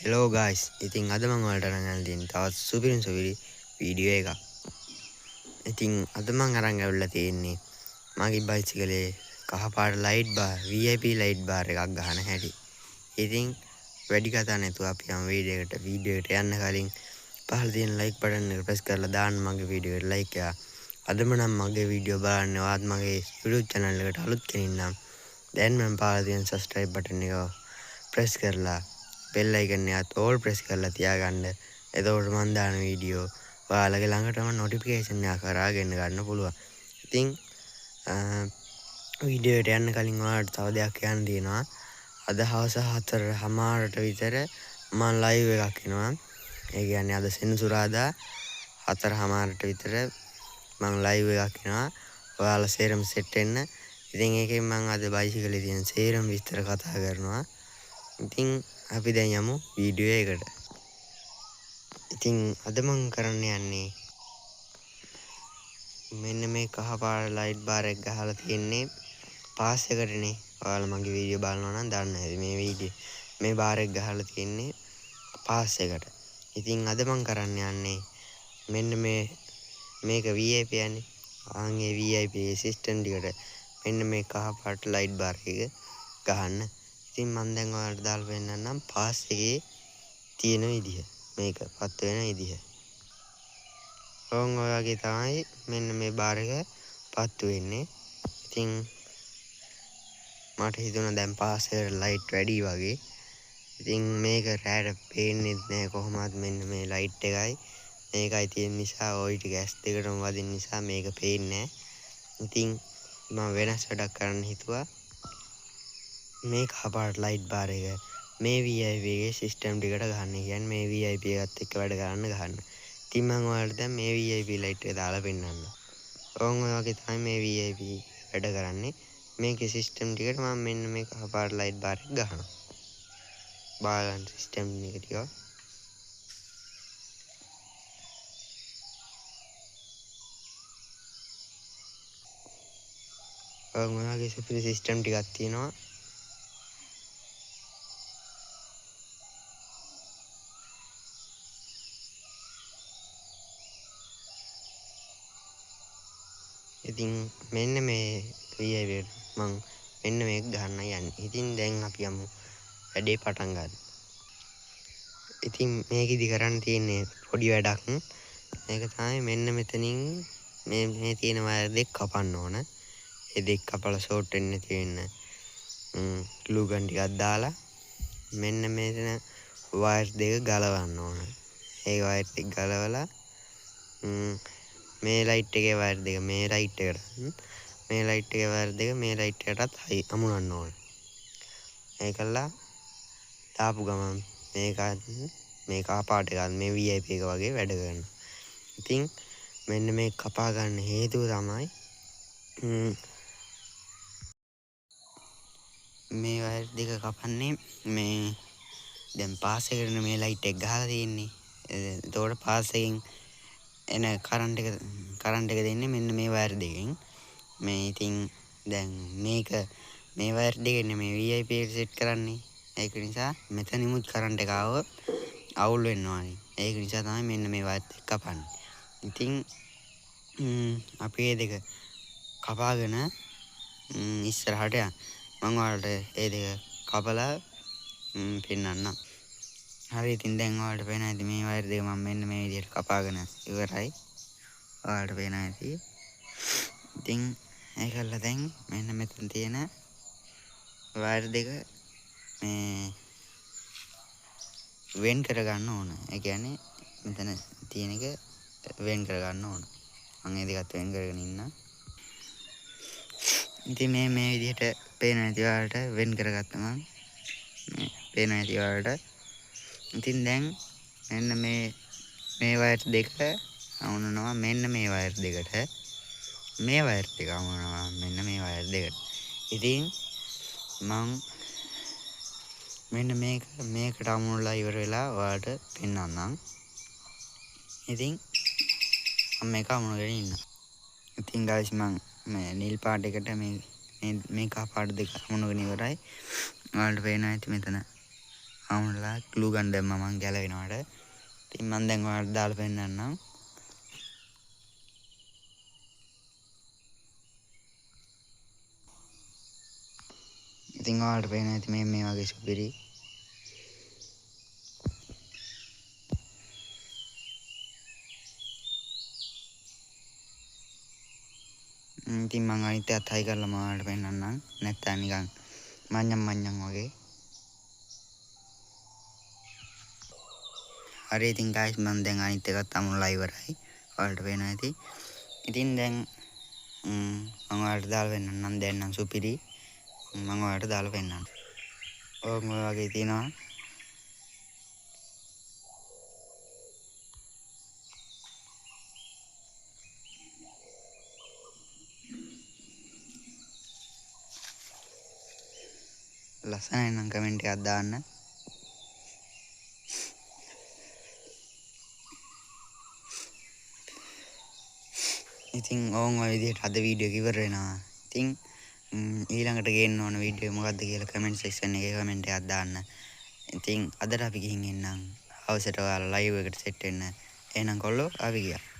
Hello guys, ඉතින් අද මම ඔයාලට අරන් ආලා තියෙන තවත් සුපිරි වීඩියෝ එකක්. ඉතින් අද මම අරන් ඇවිල්ලා තියෙන්නේ මගේ බයිසිකලේ කහපාට light bar VIP light bar එකක් ගහන හැටි. ඉතින් වැඩි කතා නැතුව අපි යමු වීඩියෝ එකට යන්න කලින් පහළ තියෙන like button එක press කරලා දාන්න මගේ වීඩියෝ එකට like එක. අදම නම් මගේ වීඩියෝ බලන්න ඔයාත් මගේ YouTube channel එකට අලුත් කෙනෙක් නම් දැන් මම පහළ තියෙන subscribe button එක press කරලා bell icon එකත් all press කරලා තියාගන්න. එතකොට මම දාන වීඩියෝ ඔයාලගේ ළඟටම notification එක කරාගෙන ගන්න පුළුවන්. ඉතින් වීඩියෝ එකට යන්න කලින් ඔයාලට තව දෙයක් කියන්න තියෙනවා. අද හවස 4:00ට විතර මම live එකක් එනවා. ඒ කියන්නේ අද සෙනසුරාදා 4:00ට විතර මම live එකක් එනවා. ඔයාලා සේරම set වෙන්න. ඉතින් ඒකෙන් මම අද බයිසිකලේ තියෙන සේරම විස්තර කතා කරනවා. ඉතින් අපි දැන් යමු වීඩියෝ එකට. ඉතින් අද මම කරන්න යන්නේ මෙන්න මේ කහපාට ලයිට් බාර් එක ගහලා තියෙන්නේ පාස් එකටනේ. ඔයාලා මගේ වීඩියෝ බලනවා නම් දන්න ඇති මේ බාර් එක ගහලා තියෙන්නේ පාස් එකට. ඉතින් අද මම කරන්න යන්නේ මෙන්න මේක VIP යන්නේ. ආන්ගේ VIP සිස්ටම් ටිකට මෙන්න මේ කහපාට ලයිට් බාර් එක ගහන්න. ඉතින් මම දැන් ඔයාලට දාලා පෙන්නන්නම් පාස් එකේ තියෙන විදිහ. මේක පත් වෙන විදිහ. ඔය වගේ තමයි මෙන්න මේ බාර් එක පත් වෙන්නේ. ඉතින් මට හිතුණා දැන් පාස් එකට ලයිට් වැඩි වගේ. ඉතින් මේක රෑට පේන්නේ නැහැ කොහොමවත් මෙන්න මේ ලයිට් එකයි මේකයි තියෙන නිසා ওই ටික S දෙකටම වදින නිසා මේක පේන්නේ නැහැ. ඉතින් මම වෙනස් වැඩක් කරන්න හිතුවා. මේ කහපාට ලයිට් බාර් එක මේ VIP එකේ සිස්ටම් ටිකට ගන්න. කියන්නේ මේ VIP එකත් එක්ක වැඩ කරන්න ගන්න. ඉතින් මම ඔයාලට දැන් මේ VIP ලයිට් එක දාලා පෙන්නන්න. ඔය වගේ තමයි මේ VIP වැඩ කරන්නේ. මේකේ සිස්ටම් ටිකට මම මෙන්න මේ කහපාට ලයිට් බාර් එක ගහනවා. බලන්න සිස්ටම් එක ටික. ඔය වගේ සුපිරි සිස්ටම් ටිකක් තියෙනවා. ඉතින් මෙන්න මේ VIP මම මෙන්න මේක ගන්න යන්නේ. ඉතින් දැන් අපි යමු වැඩේ පටන් ගන්න. ඉතින් මේකෙදි කරන්න තියෙන්නේ පොඩි වැඩක්. මේක තමයි මෙන්න මෙතනින් මේ තියෙන වයර් දෙක කපන්න ඕන. ඒ දෙක කපලා ෂෝට් වෙන්න තියෙන ග්ලූ ගන් ටිකක් දාලා මෙන්න මෙතන වයර් දෙක ගලවන්න ඕන. ඒ වයර් දෙක ගලවලා මේ ලයිට් එකේ වයර් දෙක මේ ලයිට් එකට මේ ලයිට් එකේ වයර් දෙක මේ ලයිට් එකටත් අමුණන්න ඕන. ඒකලා දාපු ගමන් මේ කහපාට එකත් මේ VIP එක වගේ වැඩ කරනවා. ඉතින් මෙන්න මේ කපා ගන්න හේතුව තමයි මේ වයර් දෙක කපන්නේ මේ දැන් පාස් එකකට මේ ලයිට් එක ගහලා තියෙන්නේ. එතකොට පාස් එකෙන් එන කරන්ට් එක දෙන්නේ මෙන්න මේ වයර් දෙකෙන්. මේ ඉතින් දැන් මේ වයර් දෙකෙන් මේ VIP එක සෙට් කරන්නේ. ඒක නිසා මෙතනිමුත් කරන්ට් එක ආවොත් අවුල් වෙනවානේ. ඒක නිසා තමයි මෙන්න මේ වයර් දෙක කපන්නේ. ඉතින් අපි මේ දෙක කපාගෙන ඉස්සරහට යන්න. මම ඔයාලට මේ දෙක කපලා පෙන්නන්නම්. හරි ඉතින් දැන් ඔයාලට පේනවා ඇති මේ වයර් දෙක මම මෙන්න මේ විදිහට කපාගෙන ඉවරයි. ඔයාලට පේනවා ඇති. ඉතින් ඒකල්ලා දැන් මෙන්න මෙතන තියෙන වයර් දෙක මේ වෙන් කර ගන්න ඕන. ඒ කියන්නේ මෙතන තියෙන එක වෙන් කර ගන්න ඕන. මම මේ දෙකත් වෙන් කරගෙන ඉන්නම්. ඉතින් මේ විදිහට පේනවා ඇති ඔයාලට වෙන් කරගත්තා මම. මේ පේනවා ඇති ඔයාලට. ඉතින් දැන් මෙන්න මේ වයර් දෙක අමුණනවා මෙන්න මේ වයර් දෙකට. මේ වයර් දෙක අමුණනවා මෙන්න මේ වයර් දෙකට. ඉතින් මම මෙන්න මේකට අමුණලා ඉවර වෙලා ඔයාලට පෙන්නන්නම්. ඉතින් මම මේක අමුණගෙන ඉන්නවා. ඉතින් guys මම මේ නිල් පාට එකට මේ කහ පාට දෙක අමුණගෙන ඉවරයි. ඔයාලට පේනවා ඇති මෙතන ආමුණලා ක්ලූ ගන් දැම්මා මං ගැලවෙනවට. ඉතින් මං දැන් ඔයාලට දාලා පෙන්නන්නම්. ඉතින් ඔයාලට පේන ඇති මේ වගේ සුපිරි ඉතින් මං අනිත් පැත්ත හයි කරලා මම ඔයාලට පෙන්නන්නම්. නැත්තම් නිකන් මඤ්ඤම් වගේ. හරි ඉතින් guys මම දැන් අනිත් එකත් අමුණලා ඉවරයි. ඔයාලට පේනවා ඇති. ඉතින් දැන් මම ඔයාලට දාලා පෙන්නන්නම්. දැන් නම් සුපිරි. මම ඔයාලට දාලා පෙන්නන්නම්. ඔය වගේ තියෙනවා. ලස්සනයි නම් කමෙන්ට් එකක් දාන්න. ඉතින් ඕන් ඔය විදිහට අද වීඩියෝ එක ඉවර වෙනවා. ඉතින් ඊළඟට ගේන්න ඕන වීඩියෝ මොකක්ද කියලා කමෙන්ට් සෙක්ෂන් එකේ කමෙන්ට් එකක් දාන්න. ඉතින් අදට අපි ගිහින් එන්නම්. හවසට ඔයාලා ලයිව් එකට සෙට් වෙන්න. එහෙනම් කොල්ලෝ අපි ගියා.